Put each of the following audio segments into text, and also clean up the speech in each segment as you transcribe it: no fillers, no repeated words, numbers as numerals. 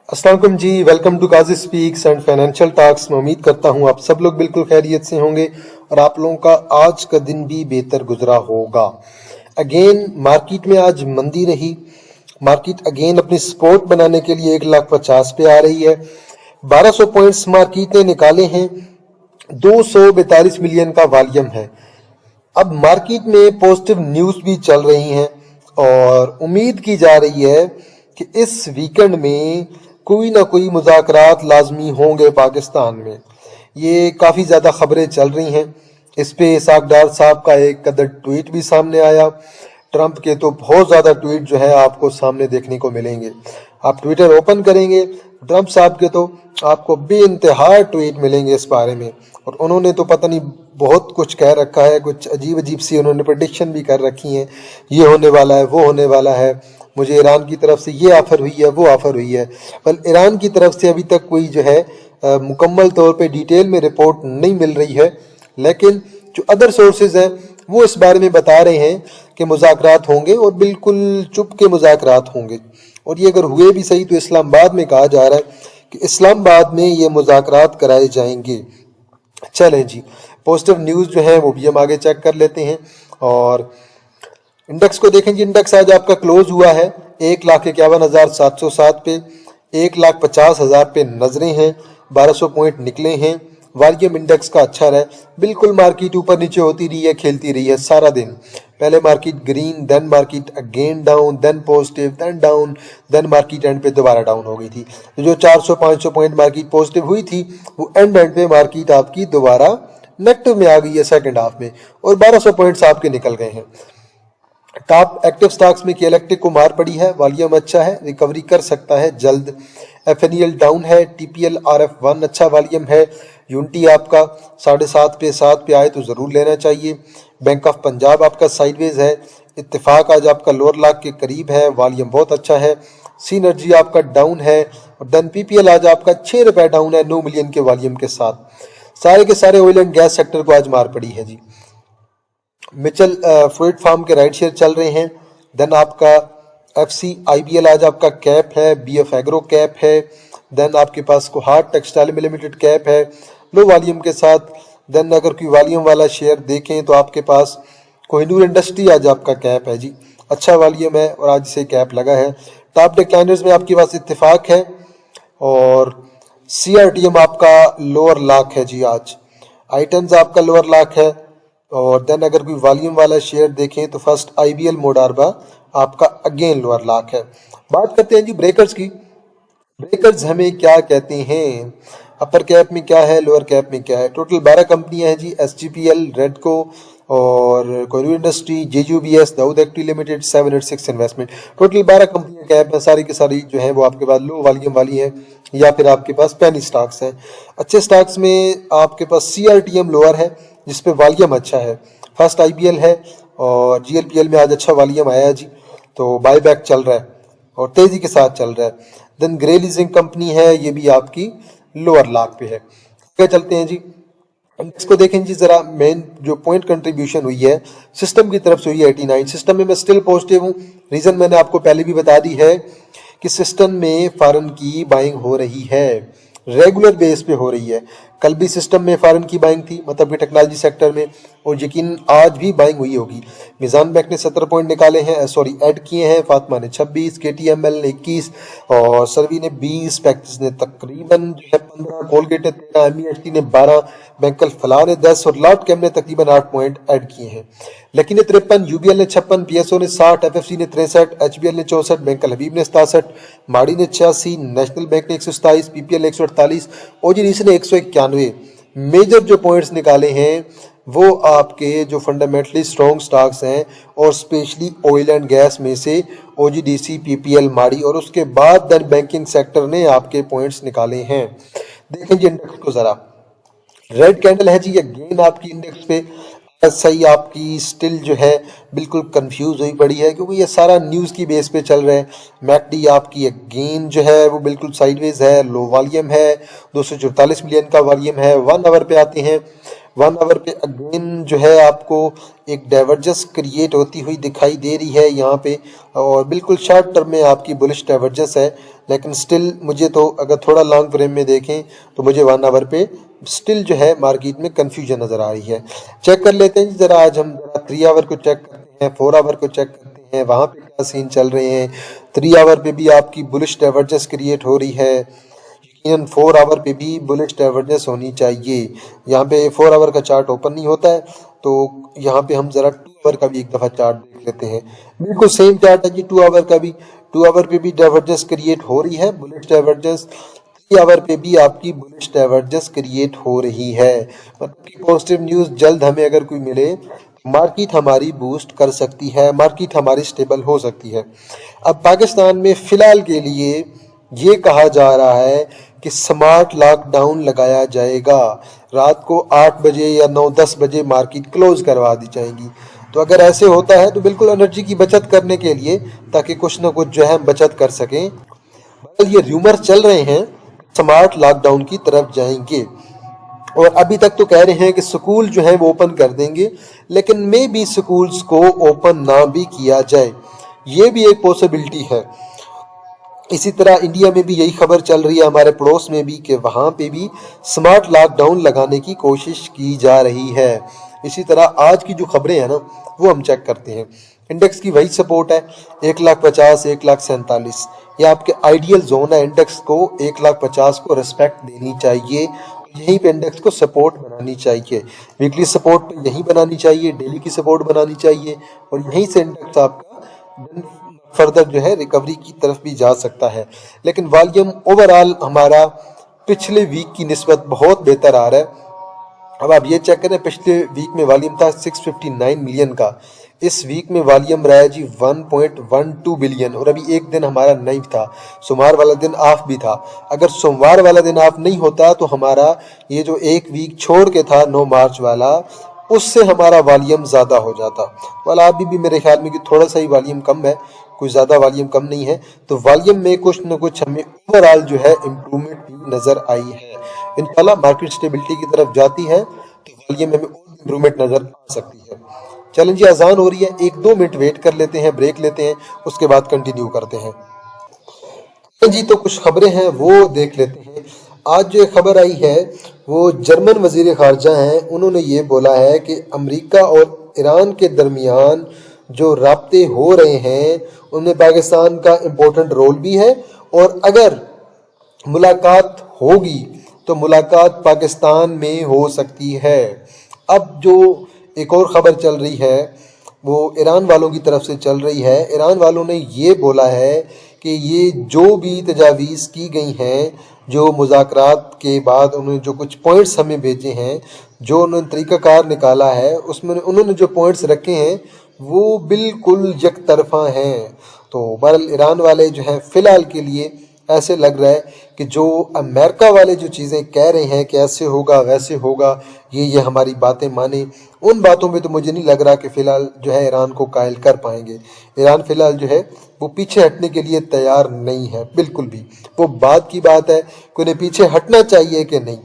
अस्सलाम वालेकुम जी। Welcome to Qazi speaks and financial talks. मैं उम्मीद करता हूँ आप सब लोग बिल्कुल खैरियत से होंगे और आप लोगों का आज का दिन भी बेहतर गुजरा होगा। अगेन मार्केट में आज मंदी रही। मार्केट अगेन अपनी सपोर्ट बनाने के लिए 1,50,000 पे आ रही है। 1200 पॉइंट्स मार्केट ने निकाले हैं। 242 मिलियन का वॉल्यूम है। अब मार्केट में पॉजिटिव न्यूज भी चल रही हैं और उम्मीद की जा रही है कि इस वीकेंड में कोई ना कोई मुज़ाकरात लाजमी होंगे पाकिस्तान में। ये काफ़ी ज़्यादा खबरें चल रही हैं। इस पे इसाक डार साहब का एक कदर ट्वीट भी सामने आया। ट्रंप के तो बहुत ज़्यादा ट्वीट जो है आपको सामने देखने को मिलेंगे। आप ट्विटर ओपन करेंगे ट्रंप साहब के तो आपको बेइंतहा ट्वीट मिलेंगे इस बारे में। और उन्होंने तो पता नहीं बहुत कुछ कह रखा है, कुछ अजीब अजीब सी उन्होंने प्रेडिक्शन भी कर रखी हैं। ये होने वाला है, वो होने वाला है, मुझे ईरान की तरफ से ये ऑफर हुई है, वो ऑफर हुई है। पर ईरान की तरफ से अभी तक कोई जो है मुकम्मल तौर पे डिटेल में रिपोर्ट नहीं मिल रही है, लेकिन जो अदर सोर्सेज हैं वो इस बारे में बता रहे हैं कि मुज़ाकरात होंगे और बिल्कुल चुप के मुज़ाकरात होंगे। और ये अगर हुए भी सही तो इस्लामाबाद में कहा जा रहा है कि इस्लामाबाद में ये मुज़ाकरात कराए जाएंगे। चलें जी, पॉजिटिव न्यूज़ जो है वो भी हम आगे चेक कर लेते हैं। और इंडेक्स को देखें जी, इंडेक्स आज आपका क्लोज हुआ है 1,51,707 पे। 1,50,000 पे नजरें हैं। 1200 पॉइंट निकले हैं। वॉल्यूम इंडेक्स का अच्छा रहा है। बिल्कुल मार्केट ऊपर नीचे होती रही है, खेलती रही है सारा दिन। पहले market green, then market again down, then positive, then down, then market end पे दोबारा डाउन हो गई थी। तो जो 400-500 पॉइंट मार्केट पॉजिटिव हुई थी वो एंड पे मार्केट आपकी दोबारा नेगेटिव में आ गई है सेकंड हाफ में और 1200 पॉइंट्स आपके निकल गए हैं। टॉप एक्टिव स्टॉक्स में इलेक्ट्रिक को मार पड़ी है। वॉल्यूम अच्छा है, रिकवरी कर सकता है जल्द। एफएनईएल डाउन है। टीपीएल RF1 अच्छा वॉल्यूम है। यूनिटी आपका 7.5 पे 7 पे आए तो जरूर लेना चाहिए। बैंक ऑफ पंजाब आपका साइडवेज है। इत्तेफाक आज आपका लोअर लाख के करीब है, वॉल्यूम बहुत अच्छा है। सीनर्जी आपका डाउन है और देन पीपीएल आज आपका 6 रुपए डाउन है 9 मिलियन के वॉल्यूम के साथ। सारे के सारे ऑयल एंड गैस सेक्टर को आज मार पड़ी है जी। मिचल फ्रूट फार्म के राइट शेयर चल रहे हैं। देन आपका FCIBL आज आपका कैप है। BF एग्रो कैप है। देन आपके पास कोहाट टेक्सटाइल लिमिटेड कैप है लो वॉल्यूम के साथ। देन अगर कोई वॉल्यूम वाला शेयर देखें तो आपके पास कोहिनूर इंडस्ट्री आज आपका कैप है जी, अच्छा वॉल्यूम है और आज से कैप लगा है। टॉप डिक्लाइनर्स में आपके पास इत्तेफाक है और CRTM आपका लोअर लाख है जी आज। आइटम्स आपका लोअर लाख है। और देन अगर कोई वॉल्यूम वाला शेयर देखें तो फर्स्ट IBL मोडारबा आपका अगेन लोअर लाख है। बात करते हैं जी ब्रेकर्स की। ब्रेकर्स हमें क्या कहते हैं, अपर कैप में क्या है, लोअर कैप में क्या है। टोटल 12 कंपनियां हैं जी। SGPL, रेडको और Kohinoor industry, JUBS, Daud active limited, 786 investment. Total 12 कंपनियां कैप है। सारी की सारी जो है वो आपके पास लो वॉल्यूम वाली है या फिर आपके पास पेनी स्टॉक्स हैं। अच्छे स्टॉक्स में आपके पास CRTM लोअर है जिसपे वॉल्यूम अच्छा है। फर्स्ट IBL है और GLPL में आज अच्छा वॉल्यूम आया है जी, तो बायबैक चल रहा है और तेजी के साथ चल रहा है। देन ग्रे लीजिंग कंपनी है, ये भी आपकी लोअर लाख पे है। क्या चलते हैं जी, इंडेक्स को देखें जी जरा। मेन जो पॉइंट कंट्रीब्यूशन हुई है सिस्टम की तरफ से हुई है 89। सिस्टम में मैं स्टिल पॉजिटिव हूँ। रीजन मैंने आपको पहले भी बता दी है कि सिस्टम में फॉरेन की बाइंग हो रही है, रेगुलर बेस पे हो रही है। कल भी सिस्टम में फॉरेन की बाइंग थी, मतलब कि टेक्नोलॉजी सेक्टर में, और यकीन आज भी बाइंग हुई होगी। मिजान बैंक ने 17 पॉइंट निकाले हैं, सॉरी ऐड किए हैं। फातिमा ने 26, KTML ने 21 और सर्वी ने 20, पैक्टिस ने तकरीबन जो है 15, कोलगेट ने 13, MEHT ने 12, बैंकल फलाह ने 10 और लॉट कैम ने तकरीबन 8 पॉइंट ऐड किए हैं। लेकिन ने 53, UBL ने 56, PSO ने 60, FFC ने 63, HBL ने 64, बैंकल हबीब ने 67, माड़ी ने 86, नेशनल बैंक ने 127, PPL 148, OGDC ने 191। मेजर जो पॉइंट्स निकाले हैं वो आपके जो फंडामेंटली स्ट्रॉन्ग स्टॉक्स हैं और स्पेशली ऑयल एंड गैस में से OGDC, PPL, माड़ी और उसके बाद देन बैंकिंग सेक्टर ने आपके पॉइंट्स निकाले हैं। देखें जी इंडेक्स को जरा, रेड कैंडल है जी अगेन आपकी इंडेक्स पे। सही आपकी स्टिल जो है बिल्कुल कंफ्यूज हुई पड़ी है क्योंकि ये सारा न्यूज की बेस पे चल रहा है। मैकडी आपकी अगेन जो है वो बिल्कुल साइडवेज है, लो वॉल्यूम है, 244 मिलियन का वॉल्यूम है। 1 आवर पे आते हैं। 1 आवर पे अगेन जो है आपको एक डाइवर्जेंस क्रिएट होती हुई दिखाई दे रही है यहाँ पे और बिल्कुल शॉर्ट टर्म में आपकी बुलिश डाइवर्जेंस है लेकिन स्टिल मुझे तो अगर थोड़ा लॉन्ग फ्रेम में देखें तो मुझे 1 आवर पे स्टिल जो है मार्केट में कंफ्यूजन नज़र आ रही है। चेक कर लेते हैं जी ज़रा, आज हम ज़रा 3 आवर को चेक करते हैं, 4 आवर को चेक करते हैं, वहाँ पे क्या सीन चल रहे हैं। 3 आवर पे भी आपकी बुलिश डाइवर्जेंस क्रिएट हो रही है, यकीनन 4 आवर पे भी बुलिश डाइवर्जेंस होनी चाहिए। यहाँ पे 4 आवर का चार्ट ओपन नहीं होता है, तो यहाँ पे हम ज़रा 2 आवर का भी एक दफ़ा चार्ट देख लेते हैं। बिल्कुल सेम चार्ट है जी 2 आवर का भी। 2 आवर पे भी डाइवर्जेंस क्रिएट हो रही है, बुलिश डाइवर्जेंस। 3 आवर पे भी आपकी बुलिश डाइवर्जेंस क्रिएट हो रही है। मतलब कि पॉजिटिव न्यूज़ जल्द हमें अगर कोई मिले, मार्केट हमारी बूस्ट कर सकती है, मार्केट हमारी स्टेबल हो सकती है। अब पाकिस्तान में फ़िलहाल के लिए ये कहा जा रहा है कि स्मार्ट लॉकडाउन लगाया जाएगा। रात को 8 बजे या 9-10 बजे मार्केट क्लोज करवा दी जाएगी। तो अगर ऐसे होता है तो बिल्कुल एनर्जी की बचत करने के लिए, ताकि कुछ ना कुछ जो है हम बचत कर सकें। ये र्यूमर चल रहे हैं स्मार्ट लॉकडाउन की तरफ जाएंगे, और अभी तक तो कह रहे हैं कि स्कूल जो है वो ओपन कर देंगे, लेकिन मे भी स्कूल्स को ओपन ना भी किया जाए, ये भी एक पॉसिबिलिटी है। इसी तरह इंडिया में भी यही खबर चल रही है, हमारे पड़ोस में भी, कि वहाँ पे भी स्मार्ट लॉकडाउन लगाने की कोशिश की जा रही है। इसी तरह आज की जो खबरें हैं ना, वो हम चेक करते हैं। इंडेक्स की वही सपोर्ट है 1,50,000 1,47,000, ये आपके आइडियल जोन है। इंडेक्स को 1,50,000 को रिस्पेक्ट देनी चाहिए, यहीं पे इंडेक्स को सपोर्ट बनानी चाहिए। वीकली सपोर्ट पे यहीं बनानी चाहिए, डेली की सपोर्ट बनानी चाहिए, और यहीं से इंडेक्स आपका फर्दर जो है रिकवरी की तरफ भी जा सकता है। लेकिन वॉल्यूम ओवरऑल हमारा पिछले वीक की निस्बत बहुत बेहतर आ रहा है। अब आप ये चेक करें, पिछले वीक में वॉल्यूम था 659 मिलियन का, इस वीक में वॉल्यूम रहा है जी 1.12 बिलियन, और अभी एक दिन हमारा नहीं था, सोमवार वाला दिन ऑफ भी था। अगर सोमवार वाला दिन ऑफ नहीं होता तो हमारा ये जो एक वीक छोड़ के था 9 मार्च वाला, उससे हमारा वॉल्यूम ज़्यादा हो जाता। वाला अभी भी मेरे ख्याल में कि थोड़ा सा ही वॉल्यूम कम है, कोई ज़्यादा वॉल्यूम कम नहीं है। तो वॉल्यूम में कुछ न कुछ हमें ओवरऑल जो है इम्प्रूवमेंट भी नज़र आई है। इंशाल्लाह मार्केट स्टेबिलिटी की तरफ जाती है तो वॉल्यूम में और इम्प्रूवमेंट नज़र आ सकती है। चलें जी, अजान हो रही है, 1-2 मिनट वेट कर लेते हैं, ब्रेक लेते हैं, उसके बाद कंटिन्यू करते हैं जी। तो कुछ खबरें हैं वो देख लेते हैं। आज जो खबर आई है वो जर्मन वजीर खारजा हैं, उन्होंने ये बोला है कि अमेरिका और ईरान के दरमियान जो राब्ते हो रहे हैं उनमें पाकिस्तान का इम्पोर्टेंट रोल भी है, और अगर मुलाकात होगी तो मुलाकात पाकिस्तान में हो सकती है। अब जो एक और ख़बर चल रही है वो ईरान वालों की तरफ से चल रही है। ईरान वालों ने ये बोला है कि ये जो भी तजावीज़ की गई हैं, जो मुज़ाकरात के बाद उन्होंने जो कुछ पॉइंट्स हमें भेजे हैं, जो उन्होंने तरीक़ाकार निकाला है, उसमें उन्होंने जो पॉइंट्स रखे हैं वो बिल्कुल यकतरफा हैं। तो बहरहाल ईरान वाले जो हैं फ़िलहाल के लिए ऐसे लग रहा है कि जो अमेरिका वाले जो चीज़ें कह रहे हैं कि ऐसे होगा वैसे होगा, ये हमारी बातें माने, उन बातों में तो मुझे नहीं लग रहा कि फ़िलहाल जो है ईरान को कायल कर पाएंगे। ईरान फ़िलहाल जो है वो पीछे हटने के लिए तैयार नहीं है बिल्कुल भी। वो बात की बात है कि उन्हें पीछे हटना चाहिए कि नहीं।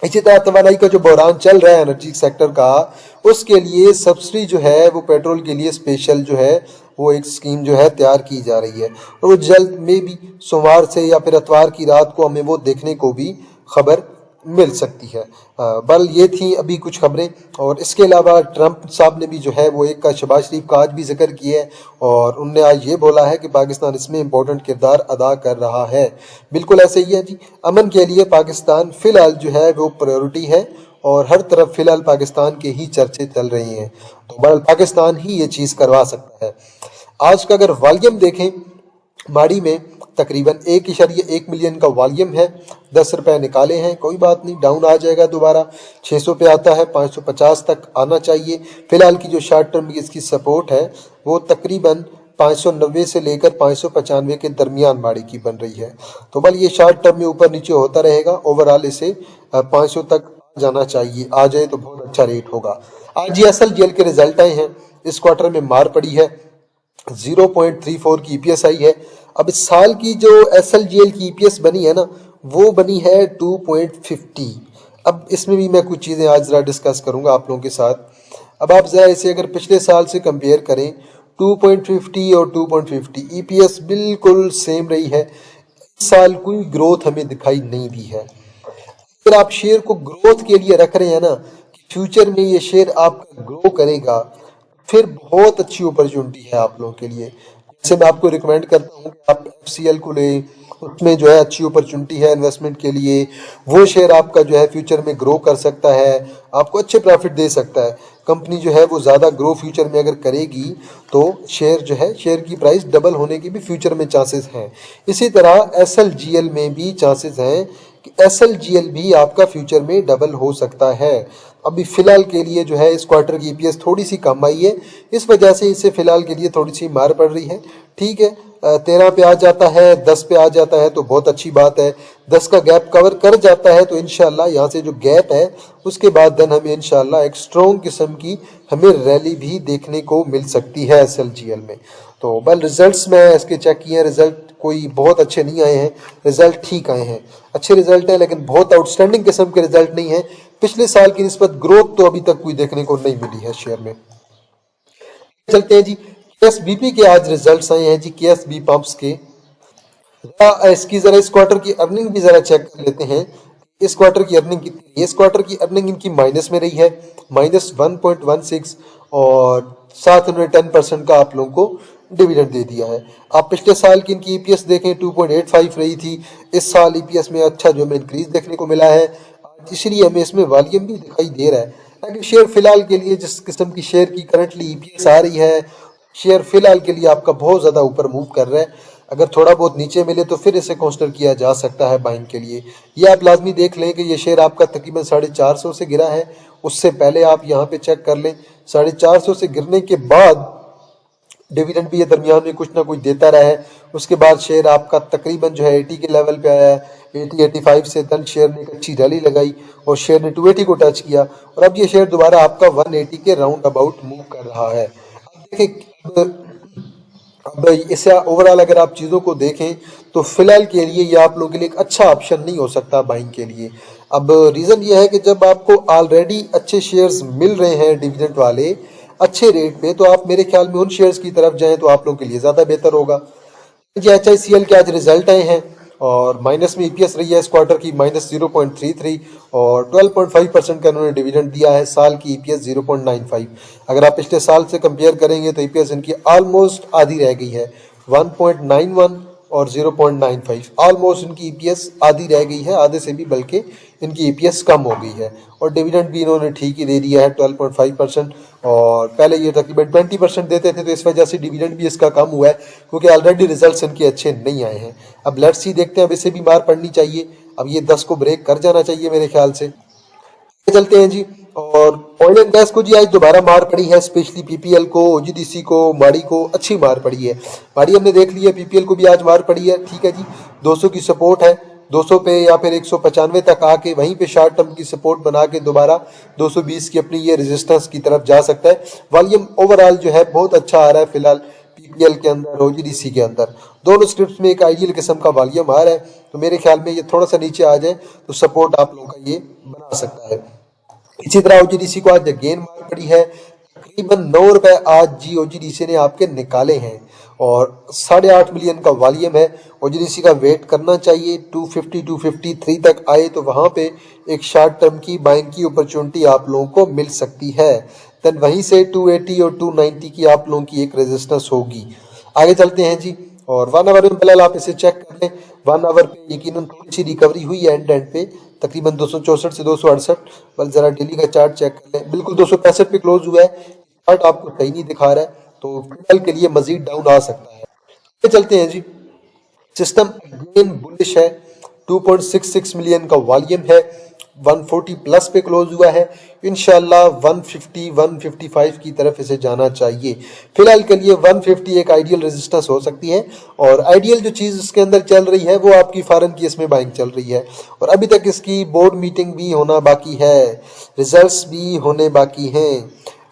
इसी तरह तवानाई का जो बहरान चल रहा है एनर्जी सेक्टर का, उसके लिए सब्सिडी जो है वो पेट्रोल के लिए स्पेशल जो है वो एक स्कीम जो है तैयार की जा रही है, और वो जल्द में भी सोमवार से या फिर इतवार की रात को हमें वो देखने को भी खबर मिल सकती है। बल ये थी अभी कुछ खबरें, और इसके अलावा ट्रंप साहब ने भी जो है वो एक का शहबाज शरीफ का आज भी जिक्र किया है, और उनने आज ये बोला है कि पाकिस्तान इसमें इम्पोर्टेंट किरदार अदा कर रहा है। बिल्कुल ऐसे ही है जी, अमन के लिए पाकिस्तान फ़िलहाल जो है वो प्रायोरिटी है, और हर तरफ फ़िलहाल पाकिस्तान के ही चर्चे चल रही हैं। तो बहरहाल पाकिस्तान ही ये चीज़ करवा सकता है। आज का अगर वॉल्यूम देखें, माड़ी में तकरीबन 1.1 मिलियन का वॉल्यूम है। 10 रुपए निकाले हैं, कोई बात नहीं, डाउन आ जाएगा दोबारा, 600 पे आता है, 550 तक आना चाहिए। फिलहाल की जो शॉर्ट टर्म की इसकी सपोर्ट है वो तकरीबन 590 से लेकर 595 के दरमियान माड़ी की बन रही है। तो बल ये शॉर्ट टर्म में ऊपर नीचे होता रहेगा, ओवरऑल इसे 500 तक जाना चाहिए, आ जाए तो बहुत अच्छा रेट होगा। आज ये SLGL के रिजल्ट आए हैं, इस क्वार्टर में मार पड़ी है, 0.34 की EPS आई है। अब इस साल की जो SLGL की EPS बनी है ना, वो बनी है 2.50। अब इसमें भी मैं कुछ चीज़ें आज ज़रा डिस्कस करूंगा आप लोगों के साथ। अब आप ज़रा इसे अगर पिछले साल से कंपेयर करें, 2.50 और 2.50 EPS बिल्कुल सेम रही है। इस साल कोई ग्रोथ हमें दिखाई नहीं दी है। अगर आप शेयर को ग्रोथ के लिए रख रहे हैं ना, कि फ्यूचर में ये शेयर आपका ग्रो करेगा, फिर बहुत अच्छी अपॉर्चुनिटी है आप लोगों के लिए। जैसे मैं आपको रिकमेंड करता हूँ कि आप FCL को लें, उसमें जो है अच्छी अपॉर्चुनिटी है इन्वेस्टमेंट के लिए। वो शेयर आपका जो है फ्यूचर में ग्रो कर सकता है, आपको अच्छे प्रॉफिट दे सकता है। कंपनी जो है वो ज़्यादा ग्रो फ्यूचर में अगर करेगी तो शेयर जो है, शेयर की प्राइस डबल होने की भी फ्यूचर में चांसेस हैं। इसी तरह SLGL में भी चांसेस हैं कि SLGL भी आपका फ्यूचर में डबल हो सकता है। अभी फिलहाल के लिए जो है इस क्वार्टर की EPS थोड़ी सी कम आई है, इस वजह से इसे फिलहाल के लिए थोड़ी सी मार पड़ रही है। ठीक है, 13 पे आ जाता है, 10 पे आ जाता है तो बहुत अच्छी बात है। 10 का गैप कवर कर जाता है तो इंशाल्लाह यहाँ से जो गैप है उसके बाद देन हमें इंशाल्लाह एक स्ट्रॉन्ग किस्म की हमें रैली भी देखने को मिल सकती है SLGL में। तो बल रिजल्ट्स में इसके चेक किए, रिजल्ट कोई बहुत अच्छे नहीं आए हैं, रिजल्ट ठीक आए हैं, अच्छे रिजल्ट हैं लेकिन बहुत आउटस्टैंडिंग किस्म के रिजल्ट नहीं है। पिछले साल की निस्बत ग्रोथ तो अभी तक कोई देखने को नहीं मिली है शेयर में। चलते हैं जी, KSBP के आज रिजल्ट्स आए हैं जी, KSB पंप्स के। इसकी जरा इस क्वार्टर की अर्निंग भी जरा चेक कर लेते हैं। इस क्वार्टर की अर्निंग कितनी है? इस क्वार्टर की अर्निंग इनकी माइनस में रही है, -1.16, और साथ उन्होंने 10% का आप लोगों को डिविडेंड दे दिया है। आप पिछले साल की इनकी EPS देखें 2.85 रही थी, इस साल EPS में अच्छा जो हमें इंक्रीज देखने को मिला है, इसलिए हमें इसमें वॉल्यूम भी दिखाई दे रहा है। लेकिन शेयर फिलहाल के लिए जिस किस्म की शेयर की करंटली EPS आ रही है, शेयर फिलहाल के लिए आपका बहुत ज़्यादा ऊपर मूव कर रहा है। अगर थोड़ा बहुत नीचे मिले तो फिर इसे कंसिडर किया जा सकता है बाइंग के लिए। ये आप लाजमी देख लें कि ये शेयर आपका तकरीबन 450 से गिरा है, उससे पहले आप यहाँ पे चेक कर लें। 450 से गिरने के बाद डिविडेंड भी ये दरमियान में कुछ ना कुछ देता रहा है। उसके बाद शेयर आपका तकरीबन जो है 80 के लेवल पे आया है, 80-85 से धन शेयर ने एक अच्छी रैली लगाई और शेयर ने 280 को टच किया, और अब ये शेयर दोबारा आपका 180 के राउंड अबाउट मूव कर रहा है। अब देखिए, अब इससे ओवरऑल अगर आप चीज़ों को देखें तो फिलहाल के लिए ये आप लोगों के लिए एक अच्छा ऑप्शन नहीं हो सकता बाइंग के लिए। अब रीज़न ये है कि जब आपको ऑलरेडी अच्छे शेयर्स मिल रहे हैं डिविडेंड वाले अच्छे रेट पे, तो आप मेरे ख्याल में उन शेयर्स की तरफ जाएं तो आप लोगों के लिए ज़्यादा बेहतर होगा। HICL के आज रिजल्ट आए हैं और माइनस में EPS रही है इस क्वार्टर की -0.33, और 12.5% का उन्होंने डिविडेंड दिया है। साल की EPS 0.95। अगर आप पिछले साल से कंपेयर करेंगे तो EPS इनकी ऑलमोस्ट आधी रह गई है, 1.91 और 0.95, ऑलमोस्ट इनकी EPS आधी रह गई है, आधे से भी बल्कि इनकी EPS कम हो गई है। और डिविडेंड भी इन्होंने ठीक ही दे दिया है 12.5%, और पहले ये तकरीबन 20% देते थे, तो इस वजह से डिविडेंड भी इसका कम हुआ है क्योंकि ऑलरेडी रिजल्ट्स इनके अच्छे नहीं आए हैं। अब लेट्स सी, देखते हैं, अब इसे भी मार पड़नी चाहिए, अब ये 10 को ब्रेक कर जाना चाहिए मेरे ख्याल से। चलते हैं जी, और ऑयल एंड गैस को जी आज दोबारा मार पड़ी है, स्पेशली PPL को, OGDC को, माड़ी को अच्छी मार पड़ी है। माड़ी हमने देख लिया, PPL को भी आज मार पड़ी है। ठीक है जी, 200 की सपोर्ट है, 200 पे या फिर 195 तक आके वहीं पे शॉर्ट टर्म की सपोर्ट बना के दोबारा 220 की अपनी ये रेजिस्टेंस की तरफ जा सकता है। वॉल्यूम ओवरऑल जो है बहुत अच्छा आ रहा है फिलहाल PPL के अंदर, OGDC के अंदर, दोनों स्क्रिप्ट में एक आइडियल किस्म का वॉल्यूम आ रहा है। तो मेरे ख्याल में ये थोड़ा सा नीचे आ जाए तो सपोर्ट आप लोगों का ये बना सकता है। इसी तरह OGDC को आज अगेन मार पड़ी है, तकरीबन 9 रुपए आज जी OGDC ने आपके निकाले हैं, और 8.5 मिलियन का वॉल्यूम है। OGDC का वेट करना चाहिए 253 तक आए तो वहां पे एक शॉर्ट टर्म की बाइंग की अपॉर्चुनिटी आप लोगों को मिल सकती है। देन वहीं से 280 और 290 की आप लोगों की एक रेजिस्टेंस होगी। आगे चलते हैं जी, और 1 आवर में फिलहाल आप इसे चेक कर लें। 1 आवर पे यकीनन थोड़ी सी रिकवरी हुई है एंड पे, तकरीबन 264 से 268। बल जरा डेली का चार्ट चेक कर लें, बिल्कुल 265 पे क्लोज हुआ है, चार्ट आपको सही नहीं दिखा रहा है, तो फिलहाल के लिए मजीद डाउन आ सकता है। आगे चलते हैं जी, सिस्टम अगेन बुलिश है, 2.66 मिलियन का वॉल्यूम है, 140 प्लस पे क्लोज हुआ है। इंशाल्लाह 150 155 की तरफ इसे जाना चाहिए। फिलहाल के लिए 150 एक आइडियल रेजिस्टेंस हो सकती है, और आइडियल जो चीज़ इसके अंदर चल रही है वो आपकी फॉरेन की इसमें बाइंग चल रही है, और अभी तक इसकी बोर्ड मीटिंग भी होना बाकी है, रिजल्ट्स भी होने बाकी हैं।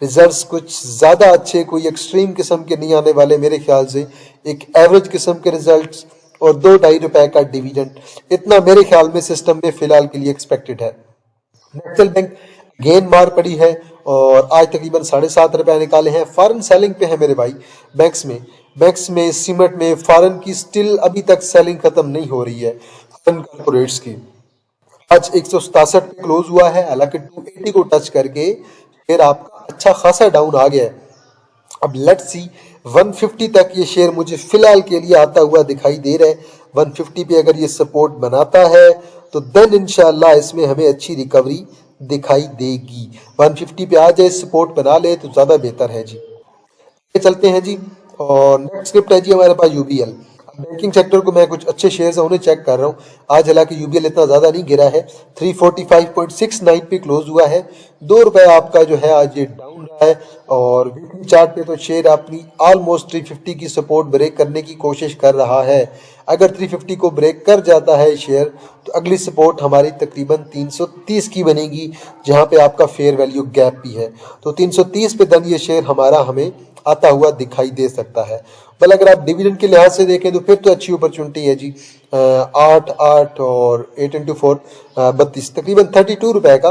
रिजल्ट्स कुछ ज़्यादा अच्छे, कोई एक्सट्रीम किस्म के नहीं आने वाले मेरे ख्याल से, एक एवरेज किस्म के रिजल्ट्स और 2-2.5 रुपए का डिविडेंड, इतना मेरे ख्याल में सिस्टम में फिलहाल के लिए एक्सपेक्टेड है। नेशनल बैंक गेन मार पड़ी है और आज तकरीबन 7.5 रुपए निकाले हैं। फॉरेन सेलिंग पे है मेरे भाई बैंक्स में। बैंक्स में, सीमेंट में फॉरेन की स्टिल अभी तक सेलिंग खत्म नहीं हो रही है फॉरेन कॉर्पोरेट्स की। आज 167 पे क्लोज हुआ है, हालांकि 280 को टच करके शेयर आपका अच्छा खासा डाउन आ गया है। अब लेट्स सी 150 तक ये शेयर मुझे फिलहाल के लिए आता हुआ दिखाई दे रहा है। 150 पे अगर ये सपोर्ट बनाता है तो देन इंशाल्लाह इसमें हमें अच्छी रिकवरी दिखाई देगी। 150 पे आ जाए, सपोर्ट बना ले तो ज़्यादा बेहतर है जी। ये चलते हैं जी, और नेक्स्ट स्क्रिप्ट है जी हमारे पास यूबीएल। बैंकिंग सेक्टर को मैं कुछ अच्छे शेयर्स हैं उन्हें चेक कर रहा हूँ। आज हालांकि यूबीएल इतना ज़्यादा नहीं गिरा है, 345.69 पे क्लोज हुआ है। 2 रुपए आपका जो है आज ये डाउन रहा है, और वीकली चार्ट पे तो शेयर अपनी ऑलमोस्ट 350 की सपोर्ट ब्रेक करने की कोशिश कर रहा है। अगर 350 को ब्रेक कर जाता है शेयर तो अगली सपोर्ट हमारी तकरीबन 330 की बनेगी, जहां पे आपका फेयर वैल्यू गैप भी है। तो 330 पे दन ये शेयर हमारा हमें आता हुआ दिखाई दे सकता है। बल अगर आप डिविडेंड के लिहाज से देखें तो फिर तो अच्छी अपॉर्चुनिटी है जी। 8 और 8 इंटू 4 32, तकरीबन 32 रुपए का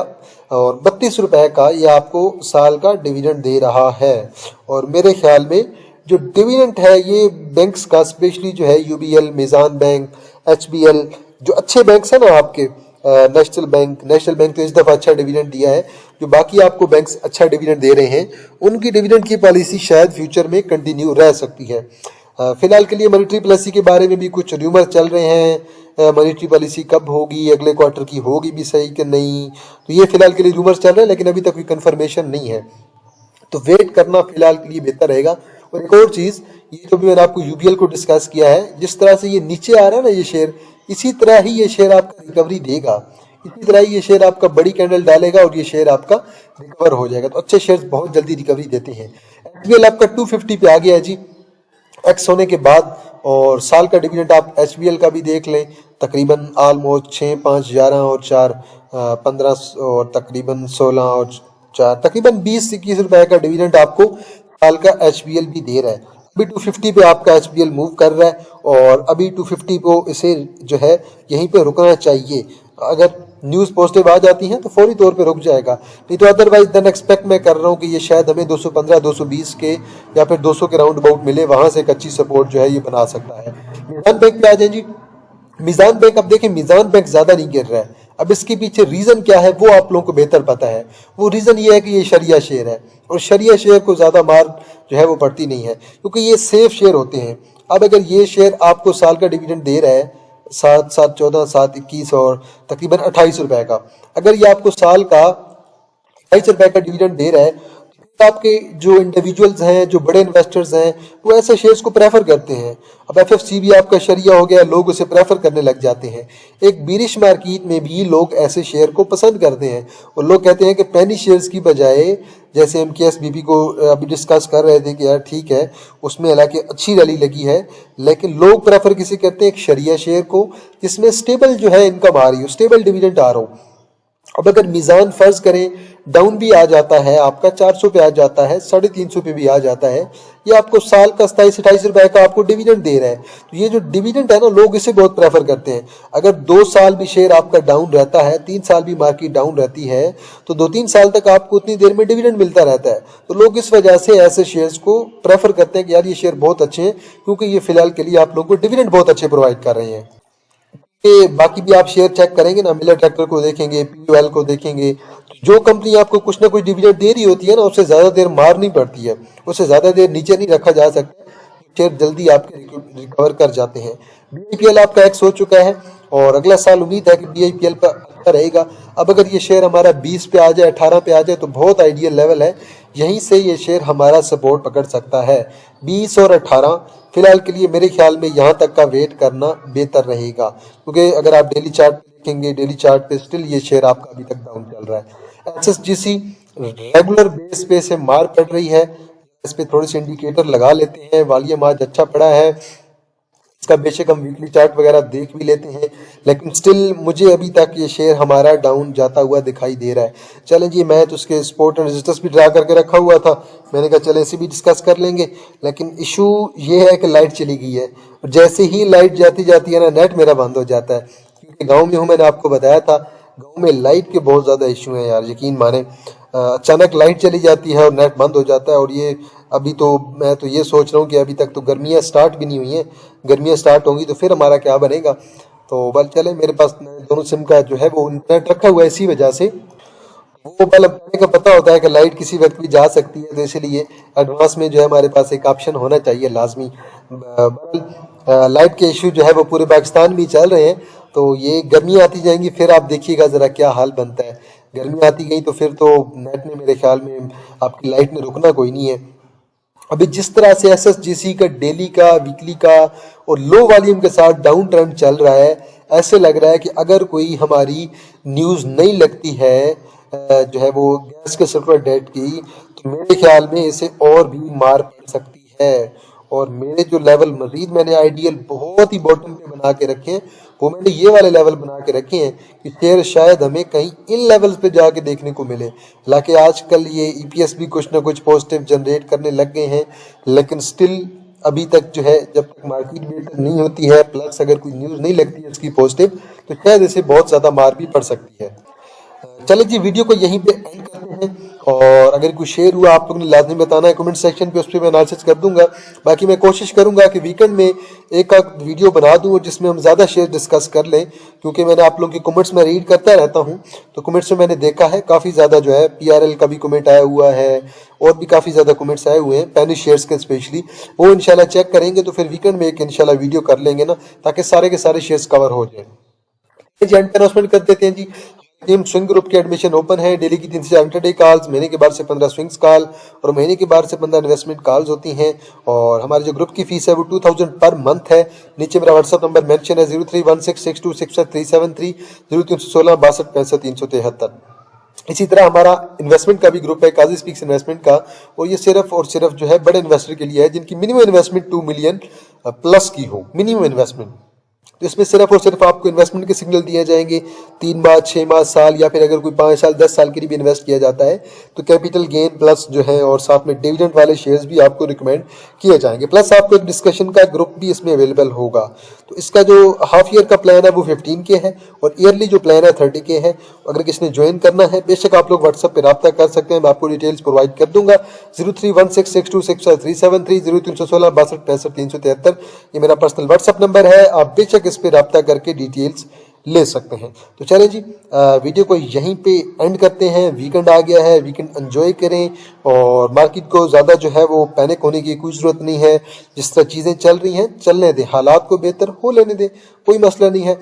और 32 रुपए का ये आपको साल का डिविडेंड दे रहा है। और मेरे ख्याल में जो डिविडेंड है ये बैंक्स का, स्पेशली जो है यूबीएल, मिजान बैंक, एचबीएल, जो अच्छे बैंक्स हैं ना आपके, नेशनल बैंक तो इस दफा अच्छा डिविडेंड दिया है। जो बाकी आपको बैंक्स अच्छा डिविडेंड दे रहे हैं उनकी डिविडेंड की पॉलिसी शायद फ्यूचर में कंटिन्यू रह सकती है। फिलहाल के लिए मॉनेटरी पॉलिसी के बारे में भी कुछ र्यूमर चल रहे हैं। मॉनेटरी पॉलिसी कब होगी, अगले क्वार्टर की होगी भी सही कि नहीं, तो ये फिलहाल के लिए र्यूमर्स चल रहे हैं, लेकिन अभी तक कोई कंफर्मेशन नहीं है। तो वेट करना फिलहाल के लिए बेहतर रहेगा। और एक और चीज़, ये तो भी मैंने आपको यूबीएल को डिस्कस किया है, जिस तरह से ये नीचे आ रहा है ना ये शेयर, इसी तरह ही ये शेयर आपका रिकवरी देगा, इसी तरह ही ये शेयर आपका बड़ी कैंडल डालेगा और ये शेयर आपका रिकवर हो जाएगा। तो अच्छे शेयर्स बहुत जल्दी रिकवरी देते हैं। एचबीएल आपका 250 पे आ गया है जी एक्स होने के बाद, और साल का डिविडेंड आप एचबीएल का भी देख लें, तकरीबन ऑलमोस्ट 6, 5, 11 और 4 15 और तकरीबन 16 और 4 तकरीबन 20-21 रुपए का डिविडेंड आपको साल का एचबीएल भी दे रहा है। अभी 250 पे आपका एचबीएल मूव कर रहा है, और अभी 250 को इसे जो है यहीं पे रुकना चाहिए। अगर न्यूज़ पॉजिटिव आ जाती हैं तो फौरी तौर पे रुक जाएगा, नहीं तो अदरवाइज देन एक्सपेक्ट मैं कर रहा हूँ कि ये शायद हमें 215, 220 के या फिर 200 के राउंड अबाउट मिले, वहां से एक अच्छी सपोर्ट जो है ये बना सकता है। मिजान बैंक पे आ जाए जी। मिजान बैंक, अब देखिए मिजान बैंक ज्यादा नहीं गिर रहा है। अब इसके पीछे रीजन क्या है वो आप लोगों को बेहतर पता है। वो रीजन ये है कि ये शरिया शेयर है, और शरिया शेयर को ज्यादा मार जो है वो पड़ती नहीं है, क्योंकि ये सेफ शेयर होते हैं। अब अगर ये शेयर आपको साल का डिविडेंड दे रहा है 7, 7, 14, 7, 21 और तकरीबन 28 रुपए का, अगर ये आपको साल का 28 रुपए का डिविडेंड दे रहा है, तो आपके जो इंडिविजुअल्स हैं, जो बड़े इन्वेस्टर्स हैं, वो ऐसे शेयर्स को प्रेफर करते हैं। अब एफएफसी भी आपका शरिया हो गया, लोग उसे प्रेफर करने लग जाते हैं। एक बीरिश मार्केट में भी लोग ऐसे शेयर को पसंद करते हैं, और लोग कहते हैं कि पेनी शेयर्स की बजाय, जैसे हम केएसबीपी को अभी डिस्कस कर रहे थे कि यार ठीक है उसमें हालांकि अच्छी रैली लगी है, लेकिन लोग प्रेफर किसे करते हैं, एक शरिया शेयर को जिसमें स्टेबल जो है इनकम आ रही हो, स्टेबल डिविडेंड आ रहा हो। अब अगर मिजान फर्ज करें डाउन भी आ जाता है, आपका 400 पे आ जाता है, 350 पे भी आ जाता है, ये आपको साल का 27-28 रुपए का आपको डिविडेंड दे रहा है। तो ये जो डिविडेंड है ना, लोग इसे बहुत प्रेफर करते हैं। अगर 2 साल भी शेयर आपका डाउन रहता है, 3 साल भी मार्केट डाउन रहती है, तो 2-3 साल तक आपको उतनी देर में डिविडेंड मिलता रहता है। तो लोग इस वजह से ऐसे शेयर्स को प्रेफर करते हैं कि यार ये शेयर बहुत अच्छे हैं, क्योंकि ये फिलहाल के लिए आप लोगों को डिविडेंड बहुत अच्छे प्रोवाइड कर रहे हैं। बाकी भी आप शेयर चेक करेंगे ना, मिलर ट्रैक्टर को देखेंगे, पीयूएल को देखेंगे, जो कंपनी आपको कुछ ना कुछ डिविडेंड दे रही होती है ना, उससे ज्यादा देर मार नहीं पड़ती है, उससे ज्यादा देर नीचे नहीं रखा जा सकता, शेयर जल्दी आपके रिकवर कर जाते हैं। बीआईपीएल आपका एक्स हो चुका है, और अगला साल उम्मीद है कि बीआईपीएल पर अच्छा रहेगा। अब अगर ये शेयर हमारा 20 पे आ जाए, 18 पे आ जाए, तो बहुत आइडियल लेवल है, यहीं से ये शेयर हमारा सपोर्ट पकड़ सकता है। 20 और 18 फिलहाल के लिए मेरे ख्याल में यहाँ तक का वेट करना बेहतर रहेगा, क्योंकि अगर आप डेली चार्ट देखेंगे, डेली चार्ट पे स्टिल ये शेयर आपका अभी तक डाउन चल रहा है। एसएसजीसी रेगुलर बेस पे से मार पड़ रही है, इस पे थोड़े से इंडिकेटर लगा लेते हैं। वॉल्यूम आज अच्छा पड़ा है, इसका बेशक हम वीकली चार्ट वगैरह देख भी लेते हैं, लेकिन स्टिल मुझे अभी तक ये शेयर हमारा डाउन जाता हुआ दिखाई दे रहा है। चलें जी, मैं तो उसके सपोर्ट एंड रेजिस्टेंस भी ड्रा करके रखा हुआ था, मैंने कहा चले इसे भी डिस्कस कर लेंगे। लेकिन इशू ये है कि लाइट चली गई है, और जैसे ही लाइट जाती जाती है ना, नेट मेरा बंद हो जाता है, क्योंकि गाँव में हूँ, मैंने आपको बताया था गाँव में लाइट के बहुत ज़्यादा इशू हैं यार, यकीन माने। अचानक लाइट चली जाती है और नेट बंद हो जाता है, और ये अभी तो मैं तो ये सोच रहा हूँ कि अभी तक तो गर्मियाँ स्टार्ट भी नहीं हुई हैं, गर्मियाँ स्टार्ट होंगी तो फिर हमारा क्या बनेगा। तो बल चले, मेरे पास दोनों सिम का जो है वो इंटरनेट रखा हुआ है, इसी वजह से वो बल का पता होता है कि लाइट किसी वक्त भी जा सकती है, तो इसलिए एडवांस में जो है हमारे पास एक ऑप्शन होना चाहिए लाजमी। लाइट के इशू जो है वो पूरे पाकिस्तान में ही चल रहे हैं, तो ये गर्मी आती जाएंगी फिर आप देखिएगा ज़रा क्या हाल बनता है। गर्मी आती गई तो फिर तो नेट ने मेरे ख्याल में आपकी लाइट ने रुकना कोई नहीं है। अभी जिस तरह से एसएसजीसी का डेली का, वीकली का और लो वॉल्यूम के साथ डाउन ट्रेंड चल रहा है, ऐसे लग रहा है कि अगर कोई हमारी न्यूज़ नहीं लगती है जो है वो गैस के सर्कुलर डेट की, तो मेरे ख्याल में इसे और भी मार पड़ सकती है। और मेरे जो लेवल मजीद मैंने आइडियल बहुत ही बॉटम पे बना के रखे हैं, वो मैंने ये वाले लेवल बना के रखे हैं कि शेयर शायद हमें कहीं इन लेवल्स पे जाके देखने को मिले। हालांकि आजकल ये ईपीएस भी कुछ ना कुछ पॉजिटिव जनरेट करने लग गए हैं, लेकिन स्टिल अभी तक जो है जब तक मार्केट बेहतर नहीं होती है, प्लस अगर कोई न्यूज़ नहीं लगती है इसकी पॉजिटिव, तो शायद इसे बहुत ज़्यादा मार भी पड़ सकती है। चले जी, वीडियो को यहीं पे एंड करते हैं, और अगर कोई शेयर हुआ आप लोगों ने लाजमी बताना है कमेंट सेक्शन पे, उस पर मैं एनालिसिस कर दूंगा। बाकी मैं कोशिश करूंगा कि वीकेंड में एक आध वीडियो बना दूं जिसमें हम ज़्यादा शेयर डिस्कस कर लें, क्योंकि मैंने आप लोगों की कमेंट्स में रीड करता रहता हूं, तो कमेंट्स में मैंने देखा है काफ़ी ज़्यादा जो है पीआरएल का भी कमेंट आया हुआ है, और भी काफ़ी ज़्यादा कमेंट्स आए हुए हैं पेनी शेयर्स के स्पेशली, वो इंशाल्लाह चेक करेंगे तो फिर वीकेंड में एक इंशाल्लाह वीडियो कर लेंगे ना, ताकि सारे के सारे शेयर्स कवर हो जाए। अनाउंसमेंट कर देते हैं जी, टीम स्विंग ग्रुप की एडमिशन ओपन है। डेली की 3 से 4 इंटरडे कॉल्स, महीने के बाद से 15 स्विंग्स कॉल और महीने के बाद से 15 इन्वेस्टमेंट कॉल्स होती हैं। और हमारे जो ग्रुप की फीस है वो 2000 पर मंथ है। नीचे मेरा व्हाट्सअप नंबर मेंशन है 0316626730, 031662655373। इसी तरह हमारा इन्वेस्टमेंट का भी ग्रुप है, काजी स्पीक्स इन्वेस्टमेंट का, और ये सिर्फ और सिर्फ जो है बड़े इन्वेस्टर के लिए है जिनकी मिनिमम इन्वेस्टमेंट 2 मिलियन प्लस की हो, मिनिमम इन्वेस्टमेंट। तो इसमें सिर्फ और सिर्फ आपको इन्वेस्टमेंट के सिग्नल दिए जाएंगे 3 माह, 6 माह, साल, या फिर अगर कोई 5 साल 10 साल के लिए भी इन्वेस्ट किया जाता है तो कैपिटल गेन प्लस जो है, और साथ में डिविडेंड वाले शेयर्स भी आपको रिकमेंड किए जाएंगे। प्लस आपको एक डिस्कशन का ग्रुप भी इसमें अवेलेबल होगा। तो इसका जो हाफ ईयर का प्लान है वो 15 के है, और ईयरली जो प्लान है 30 के है। अगर किसी ने ज्वाइन करना है बेशक आप लोग व्हाट्सएप पर रब्ता कर सकते हैं, मैं आपको डिटेल्स प्रोवाइड कर दूंगा। 031662655373, 031662655373, ये मेरा पर्सनल व्हाट्सएप नंबर है, आप बेशक इस पे रब्ता करके डिटेल्स ले सकते हैं। तो चलें जी, वीडियो को यहीं पे एंड करते हैं। वीकेंड आ गया है, वीकेंड एंजॉय करें, और मार्केट को ज़्यादा जो है वो पैनिक होने की कोई ज़रूरत नहीं है। जिस तरह चीज़ें चल रही हैं चलने दें, हालात को बेहतर हो लेने दें, कोई मसला नहीं है।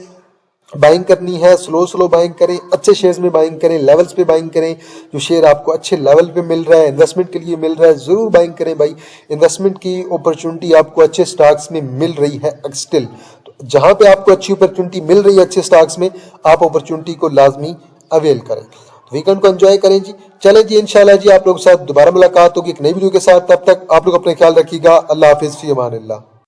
बाइंग करनी है, स्लो स्लो बाइंग करें, अच्छे शेयर्स में बाइंग करें, लेवल्स पे बाइंग करें। जो शेयर आपको अच्छे लेवल पे मिल रहा है, इन्वेस्टमेंट के लिए मिल रहा है, ज़रूर बाइंग करें भाई। इन्वेस्टमेंट की अपॉर्चुनिटी आपको अच्छे स्टॉक्स में मिल रही है स्टिल। तो जहां पे आपको अच्छी अपॉर्चुनिटी मिल रही है अच्छे स्टॉक्स में, आप अपॉर्चुनिटी को लाजमी अवेल करें। तो वीकेंड को एंजॉय करें जी। चलें जी, इंशाल्लाह जी आप लोगों के साथ दोबारा मुलाकात होगी एक नई वीडियो के साथ। तब तक आप लोग अपने ख्याल रखिएगा। अल्लाह हाफिज़, फी अमान अल्लाह।